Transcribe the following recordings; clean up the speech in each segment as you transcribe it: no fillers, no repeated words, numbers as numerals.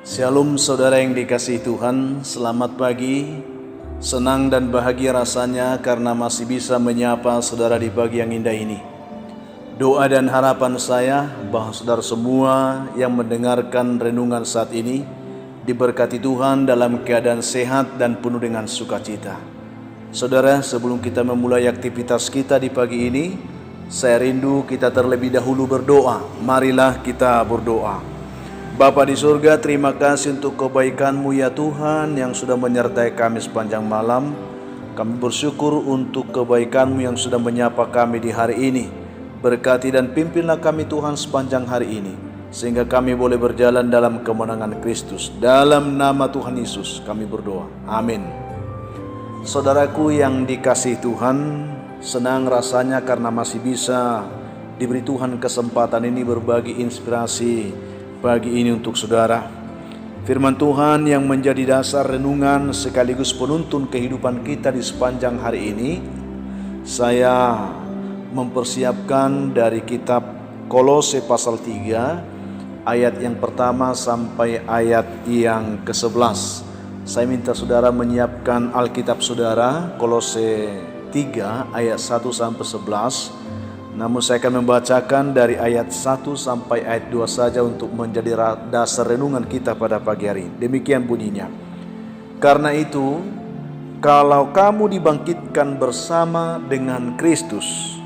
Shalom saudara yang dikasihi Tuhan, selamat pagi. Senang dan bahagia rasanya karena masih bisa menyapa saudara di pagi yang indah ini. Doa dan harapan saya bahwa saudara semua yang mendengarkan renungan saat ini diberkati Tuhan dalam keadaan sehat dan penuh dengan sukacita. Saudara, sebelum kita memulai aktivitas kita di pagi ini, saya rindu kita terlebih dahulu berdoa. Marilah kita berdoa. Bapa di surga, terima kasih untuk kebaikan-Mu ya Tuhan yang sudah menyertai kami sepanjang malam. Kami bersyukur untuk kebaikan-Mu yang sudah menyapa kami di hari ini. Berkati dan pimpinlah kami Tuhan sepanjang hari ini, sehingga kami boleh berjalan dalam kemenangan Kristus. Dalam nama Tuhan Yesus kami berdoa. Amin. Saudaraku yang dikasihi Tuhan, senang rasanya karena masih bisa diberi Tuhan kesempatan ini berbagi inspirasi pagi ini untuk saudara. Firman Tuhan yang menjadi dasar renungan sekaligus penuntun kehidupan kita di sepanjang hari ini, saya mempersiapkan dari kitab Kolose pasal 3 ayat yang pertama sampai ayat yang ke-11. Saya minta saudara menyiapkan Alkitab saudara, Kolose 3 ayat 1 sampai 11. Namun saya akan membacakan dari ayat 1 sampai ayat 2 saja untuk menjadi dasar renungan kita pada pagi hari. Demikian bunyinya. Karena itu, kalau kamu dibangkitkan bersama dengan Kristus,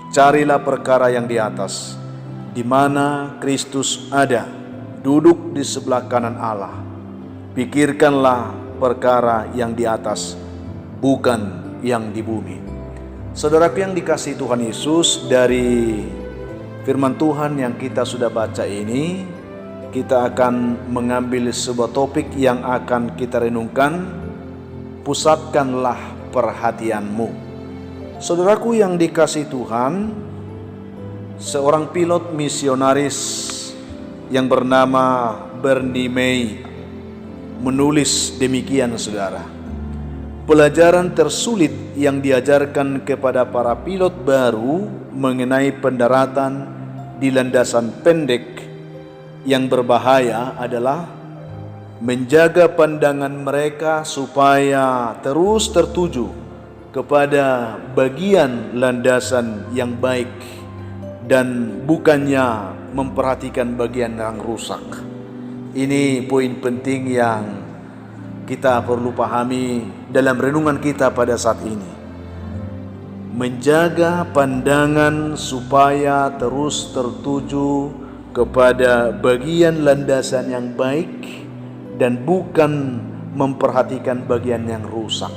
carilah perkara yang di atas, di mana Kristus ada, duduk di sebelah kanan Allah. Pikirkanlah perkara yang di atas, bukan yang di bumi. Saudaraku yang dikasihi Tuhan Yesus, dari firman Tuhan yang kita sudah baca ini, kita akan mengambil sebuah topik yang akan kita renungkan. Pusatkanlah perhatianmu. Saudaraku yang dikasihi Tuhan, seorang pilot misionaris yang bernama Bernie May menulis demikian saudara. Pelajaran tersulit yang diajarkan kepada para pilot baru mengenai pendaratan di landasan pendek yang berbahaya adalah menjaga pandangan mereka supaya terus tertuju kepada bagian landasan yang baik dan bukannya memperhatikan bagian yang rusak. Ini poin penting yang kita perlu pahami dalam renungan kita pada saat ini. Menjaga pandangan supaya terus tertuju kepada bagian landasan yang baik dan bukan memperhatikan bagian yang rusak.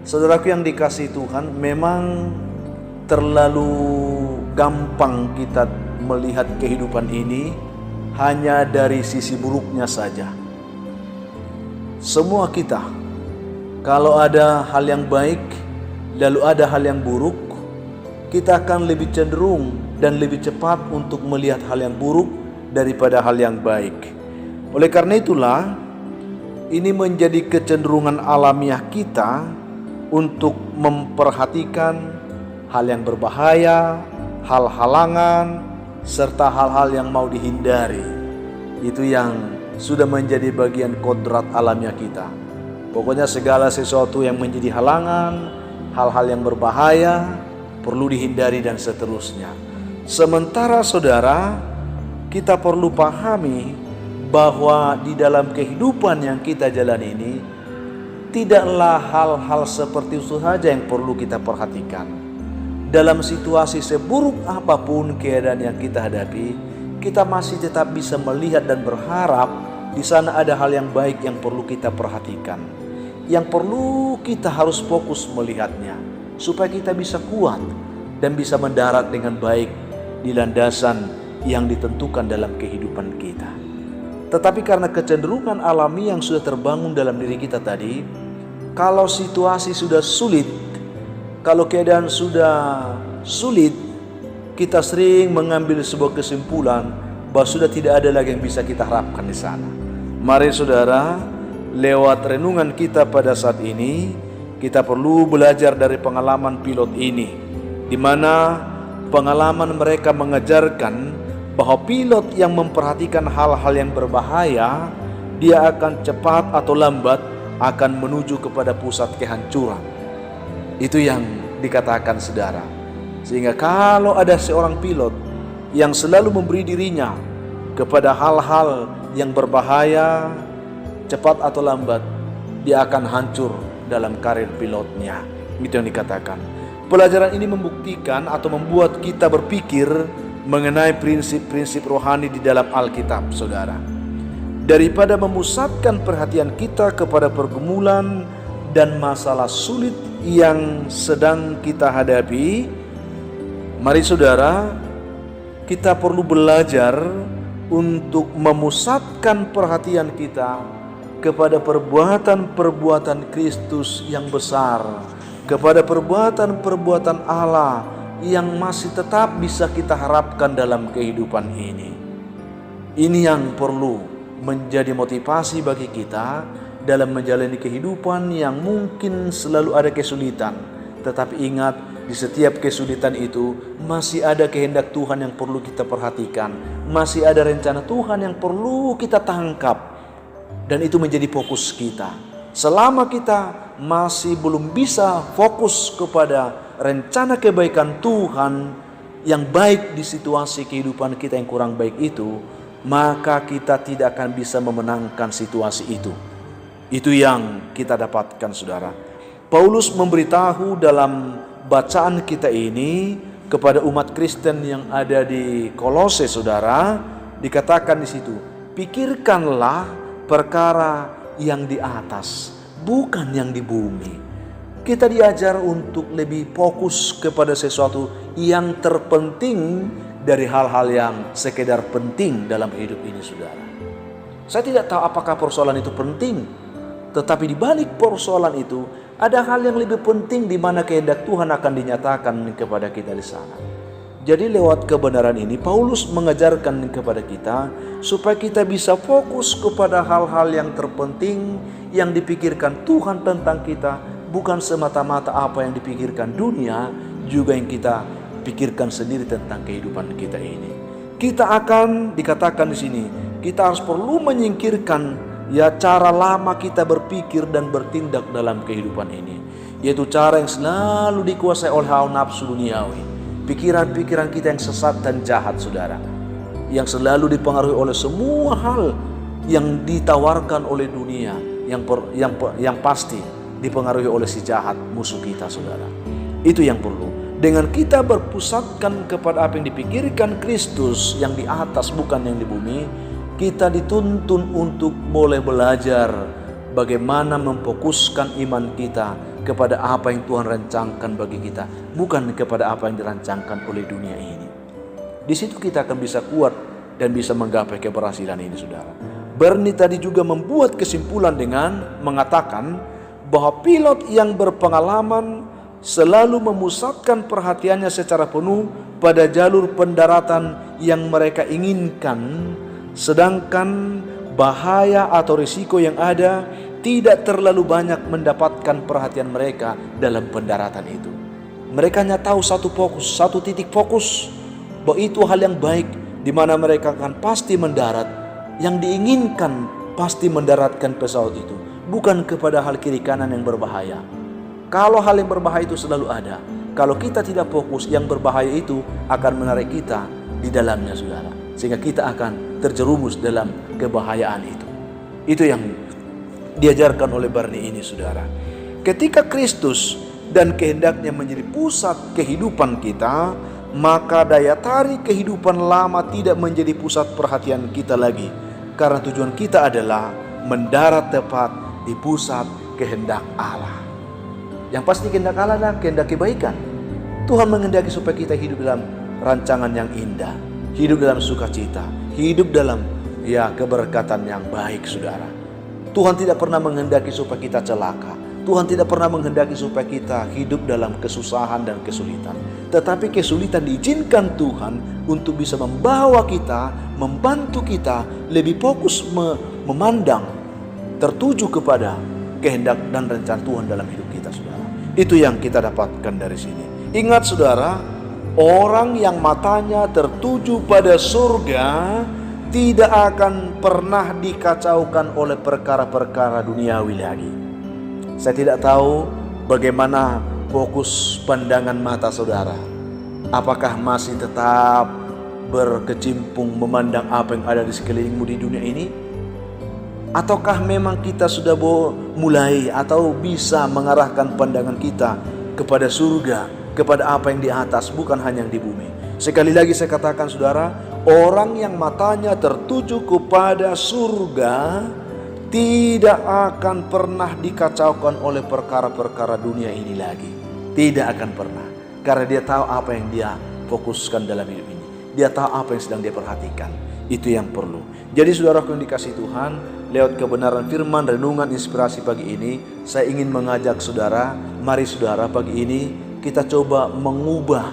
Saudaraku yang dikasihi Tuhan, memang terlalu gampang kita melihat kehidupan ini hanya dari sisi buruknya saja. Semua kita, kalau ada hal yang baik, lalu ada hal yang buruk, kita akan lebih cenderung dan lebih cepat untuk melihat hal yang buruk daripada hal yang baik. Oleh karena itulah, ini menjadi kecenderungan alamiah kita untuk memperhatikan hal yang berbahaya, hal halangan, serta hal-hal yang mau dihindari. Itu yang sudah menjadi bagian kodrat alamiah kita. Pokoknya segala sesuatu yang menjadi halangan, hal-hal yang berbahaya, perlu dihindari dan seterusnya. Sementara saudara, kita perlu pahami bahwa di dalam kehidupan yang kita jalani ini, tidaklah hal-hal seperti itu saja yang perlu kita perhatikan. Dalam situasi seburuk apapun keadaan yang kita hadapi, kita masih tetap bisa melihat dan berharap di sana ada hal yang baik yang perlu kita perhatikan. Yang perlu kita harus fokus melihatnya supaya kita bisa kuat dan bisa mendarat dengan baik di landasan yang ditentukan dalam kehidupan kita. Tetapi karena kecenderungan alami yang sudah terbangun dalam diri kita tadi, kalau situasi sudah sulit, kalau keadaan sudah sulit, kita sering mengambil sebuah kesimpulan bahwa sudah tidak ada lagi yang bisa kita harapkan di sana. Mari saudara, lewat renungan kita pada saat ini, kita perlu belajar dari pengalaman pilot ini, di mana pengalaman mereka mengajarkan bahwa pilot yang memperhatikan hal-hal yang berbahaya, dia akan cepat atau lambat akan menuju kepada pusat kehancuran. Itu yang dikatakan saudara. Sehingga kalau ada seorang pilot yang selalu memberi dirinya kepada hal-hal yang berbahaya, cepat atau lambat dia akan hancur dalam karir pilotnya. Itu yang dikatakan. Pelajaran ini membuktikan atau membuat kita berpikir mengenai prinsip-prinsip rohani di dalam Alkitab, saudara. Daripada memusatkan perhatian kita kepada pergumulan dan masalah sulit yang sedang kita hadapi, mari saudara, kita perlu belajar untuk memusatkan perhatian kita kepada perbuatan-perbuatan Kristus yang besar, kepada perbuatan-perbuatan Allah yang masih tetap bisa kita harapkan dalam kehidupan ini. Ini yang perlu menjadi motivasi bagi kita dalam menjalani kehidupan yang mungkin selalu ada kesulitan. Tetapi ingat, di setiap kesulitan itu masih ada kehendak Tuhan yang perlu kita perhatikan, masih ada rencana Tuhan yang perlu kita tangkap, dan itu menjadi fokus kita. Selama kita masih belum bisa fokus kepada rencana kebaikan Tuhan yang baik di situasi kehidupan kita yang kurang baik itu, maka kita tidak akan bisa memenangkan situasi itu. Itu yang kita dapatkan, saudara. Paulus memberitahu dalam bacaan kita ini kepada umat Kristen yang ada di Kolose, saudara, dikatakan di situ, pikirkanlah perkara yang di atas, bukan yang di bumi. Kita diajar untuk lebih fokus kepada sesuatu yang terpenting dari hal-hal yang sekedar penting dalam hidup ini, saudara. Saya tidak tahu apakah persoalan itu penting, tetapi di balik persoalan itu ada hal yang lebih penting di mana kehendak Tuhan akan dinyatakan kepada kita di sana. Jadi lewat kebenaran ini Paulus mengajarkan kepada kita supaya kita bisa fokus kepada hal-hal yang terpenting yang dipikirkan Tuhan tentang kita, bukan semata-mata apa yang dipikirkan dunia, juga yang kita pikirkan sendiri tentang kehidupan kita ini. Kita akan dikatakan di sini, kita harus perlu menyingkirkan cara lama kita berpikir dan bertindak dalam kehidupan ini, yaitu cara yang selalu dikuasai oleh hawa nafsu duniawi. Pikiran-pikiran kita yang sesat dan jahat, saudara, yang selalu dipengaruhi oleh semua hal yang ditawarkan oleh dunia, yang pasti dipengaruhi oleh si jahat, musuh kita, saudara. Itu yang perlu. Dengan kita berpusatkan kepada apa yang dipikirkan Kristus yang di atas, bukan yang di bumi, kita dituntun untuk boleh belajar bagaimana memfokuskan iman kita kepada apa yang Tuhan rancangkan bagi kita, bukan kepada apa yang dirancangkan oleh dunia ini. Di situ kita akan bisa kuat dan bisa menggapai keberhasilan ini, saudara. Bernie tadi juga membuat kesimpulan dengan mengatakan bahwa pilot yang berpengalaman selalu memusatkan perhatiannya secara penuh pada jalur pendaratan yang mereka inginkan, sedangkan bahaya atau risiko yang ada tidak terlalu banyak mendapatkan perhatian mereka dalam pendaratan itu. Mereka hanya tahu satu fokus, satu titik fokus, bahwa itu hal yang baik, di mana mereka akan pasti mendarat. Yang diinginkan pasti mendaratkan pesawat itu, bukan kepada hal kiri kanan yang berbahaya. Kalau hal yang berbahaya itu selalu ada, kalau kita tidak fokus, yang berbahaya itu akan menarik kita di dalamnya, saudara, sehingga kita akan terjerumus dalam kebahayaan itu. Itu yang diajarkan oleh Barney ini, saudara. Ketika Kristus dan kehendaknya menjadi pusat kehidupan kita, maka daya tarik kehidupan lama tidak menjadi pusat perhatian kita lagi, karena tujuan kita adalah mendarat tepat di pusat kehendak Allah. Yang pasti kehendak Allah adalah kehendak kebaikan. Tuhan menghendaki supaya kita hidup dalam rancangan yang indah, hidup dalam sukacita, hidup dalam keberkatan yang baik, saudara. Tuhan tidak pernah menghendaki supaya kita celaka. Tuhan tidak pernah menghendaki supaya kita hidup dalam kesusahan dan kesulitan. Tetapi kesulitan diizinkan Tuhan untuk bisa membawa kita, membantu kita lebih fokus memandang, tertuju kepada kehendak dan rencana Tuhan dalam hidup kita, saudara. Itu yang kita dapatkan dari sini. Ingat, saudara, Orang yang matanya tertuju pada surga tidak akan pernah dikacaukan oleh perkara-perkara duniawi lagi. Saya tidak tahu bagaimana fokus pandangan mata saudara. Apakah masih tetap berkecimpung memandang apa yang ada di sekelilingmu di dunia ini? Ataukah memang kita sudah mulai atau bisa mengarahkan pandangan kita kepada surga, kepada apa yang di atas, bukan hanya yang di bumi. Sekali lagi saya katakan saudara, orang yang matanya tertuju kepada surga tidak akan pernah dikacaukan oleh perkara-perkara dunia ini lagi. Tidak akan pernah. Karena dia tahu apa yang dia fokuskan dalam hidup ini. Dia tahu apa yang sedang dia perhatikan. Itu yang perlu. Jadi saudaraku yang dikasihi Tuhan, lewat kebenaran firman, renungan, inspirasi pagi ini, saya ingin mengajak saudara, mari saudara pagi ini kita coba mengubah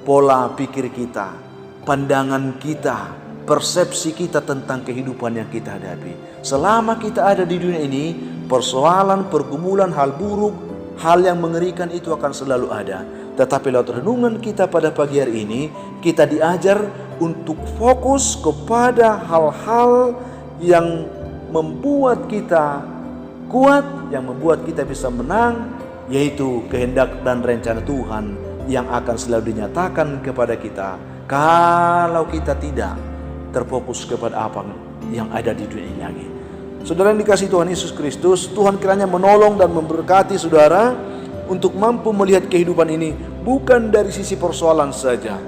pola pikir kita, pandangan kita, persepsi kita tentang kehidupan yang kita hadapi. Selama kita ada di dunia ini, persoalan, pergumulan, hal buruk, hal yang mengerikan itu akan selalu ada. Tetapi lewat renungan kita pada pagi hari ini, kita diajar untuk fokus kepada hal-hal yang membuat kita kuat, yang membuat kita bisa menang, yaitu kehendak dan rencana Tuhan yang akan selalu dinyatakan kepada kita kalau kita tidak terfokus kepada apa yang ada di dunia ini lagi. Saudara yang dikasihi Tuhan Yesus Kristus, Tuhan kiranya menolong dan memberkati saudara untuk mampu melihat kehidupan ini bukan dari sisi persoalan saja,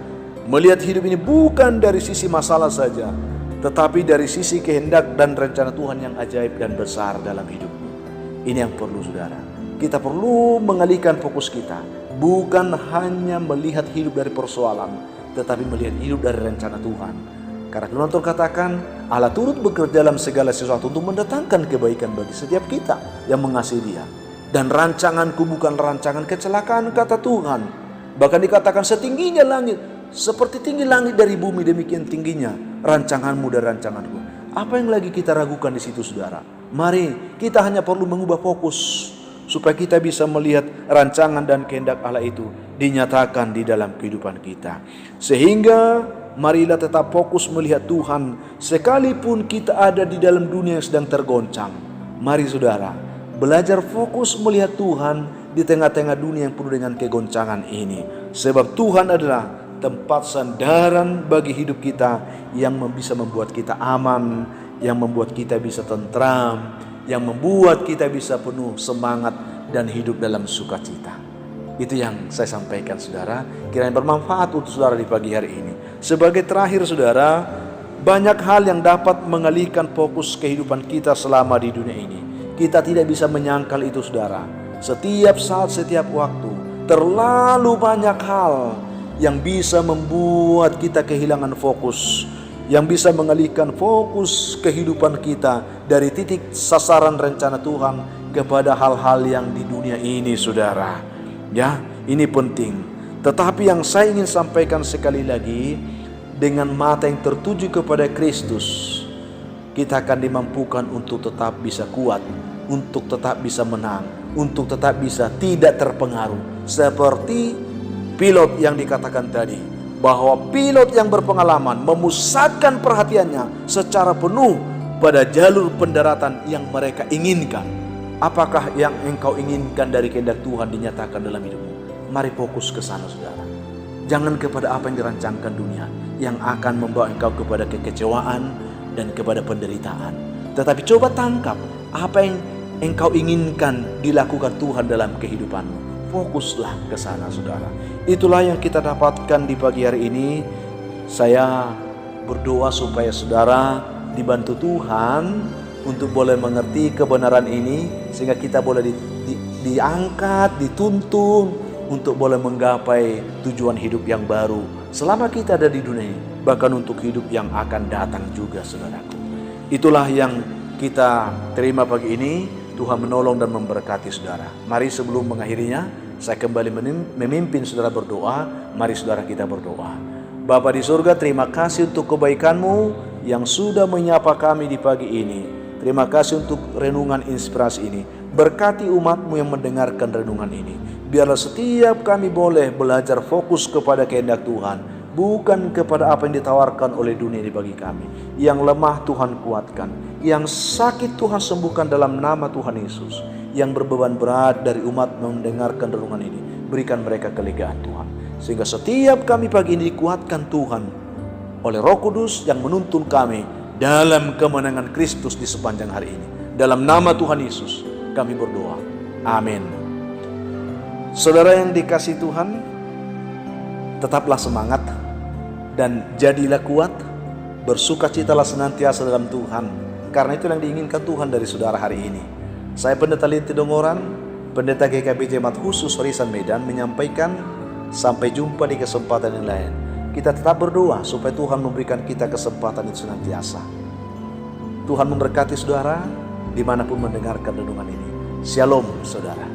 melihat hidup ini bukan dari sisi masalah saja, tetapi dari sisi kehendak dan rencana Tuhan yang ajaib dan besar dalam hidupmu. Ini yang perlu saudara. Kita perlu mengalihkan fokus kita, bukan hanya melihat hidup dari persoalan, tetapi melihat hidup dari rencana Tuhan. Karena Tuhan katakan, Allah turut bekerja dalam segala sesuatu untuk mendatangkan kebaikan bagi setiap kita yang mengasihi Dia. Dan rancanganku bukan rancangan kecelakaan, kata Tuhan. Bahkan dikatakan setingginya langit, seperti tinggi langit dari bumi, demikian tingginya rancanganmu dan rancanganku. Apa yang lagi kita ragukan di situ saudara? Mari kita hanya perlu mengubah fokus supaya kita bisa melihat rancangan dan kehendak Allah itu dinyatakan di dalam kehidupan kita. Sehingga marilah tetap fokus melihat Tuhan sekalipun kita ada di dalam dunia yang sedang tergoncang. Mari saudara, belajar fokus melihat Tuhan di tengah-tengah dunia yang penuh dengan kegoncangan ini. Sebab Tuhan adalah tempat sandaran bagi hidup kita yang bisa membuat kita aman, yang membuat kita bisa tentram, yang membuat kita bisa penuh semangat dan hidup dalam sukacita. Itu yang saya sampaikan saudara, kiranya bermanfaat untuk saudara di pagi hari ini. Sebagai terakhir saudara, banyak hal yang dapat mengalihkan fokus kehidupan kita selama di dunia ini. Kita tidak bisa menyangkal itu saudara. Setiap saat, setiap waktu, terlalu banyak hal yang bisa membuat kita kehilangan fokus, yang bisa mengalihkan fokus kehidupan kita dari titik sasaran rencana Tuhan kepada hal-hal yang di dunia ini saudara. Ya, ini penting. Tetapi yang saya ingin sampaikan sekali lagi, dengan mata yang tertuju kepada Kristus, kita akan dimampukan untuk tetap bisa kuat, untuk tetap bisa menang, untuk tetap bisa tidak terpengaruh. Seperti pilot yang dikatakan tadi, bahwa pilot yang berpengalaman memusatkan perhatiannya secara penuh pada jalur pendaratan yang mereka inginkan. Apakah yang engkau inginkan dari kehendak Tuhan dinyatakan dalam hidupmu? Mari fokus ke sana saudara. Jangan kepada apa yang dirancangkan dunia yang akan membawa engkau kepada kekecewaan dan kepada penderitaan. Tetapi coba tangkap apa yang engkau inginkan dilakukan Tuhan dalam kehidupanmu. Fokuslah ke sana saudara. Itulah yang kita dapatkan di pagi hari ini. Saya berdoa supaya saudara dibantu Tuhan untuk boleh mengerti kebenaran ini, sehingga kita boleh diangkat, dituntun untuk boleh menggapai tujuan hidup yang baru selama kita ada di dunia ini, bahkan untuk hidup yang akan datang juga saudaraku. Itulah yang kita terima pagi ini. Tuhan menolong dan memberkati saudara. Mari sebelum mengakhirinya, saya kembali memimpin saudara berdoa. Mari saudara kita berdoa. Bapa di surga, terima kasih untuk kebaikan-Mu yang sudah menyapa kami di pagi ini. Terima kasih untuk renungan inspirasi ini. Berkati umat-Mu yang mendengarkan renungan ini. Biarlah setiap kami boleh belajar fokus kepada kehendak Tuhan, bukan kepada apa yang ditawarkan oleh dunia ini bagi kami. Yang lemah Tuhan kuatkan, yang sakit Tuhan sembuhkan dalam nama Tuhan Yesus. Yang berbeban berat dari umat mendengarkan renungan ini, berikan mereka kelegaan Tuhan. Sehingga setiap kami pagi ini dikuatkan Tuhan oleh Roh Kudus yang menuntun kami dalam kemenangan Kristus di sepanjang hari ini. Dalam nama Tuhan Yesus kami berdoa. Amin. Saudara yang dikasihi Tuhan, tetaplah semangat dan jadilah kuat, bersukacitalah senantiasa dalam Tuhan, karena itu yang diinginkan Tuhan dari saudara hari ini. Saya Pendeta Linti Dongoran, Pendeta GKP Jemaat Khusus Warisan Medan menyampaikan, sampai jumpa di kesempatan yang lain. Kita tetap berdoa supaya Tuhan memberikan kita kesempatan itu senantiasa. Tuhan memberkati saudara dimanapun mendengarkan renungan ini. Shalom saudara.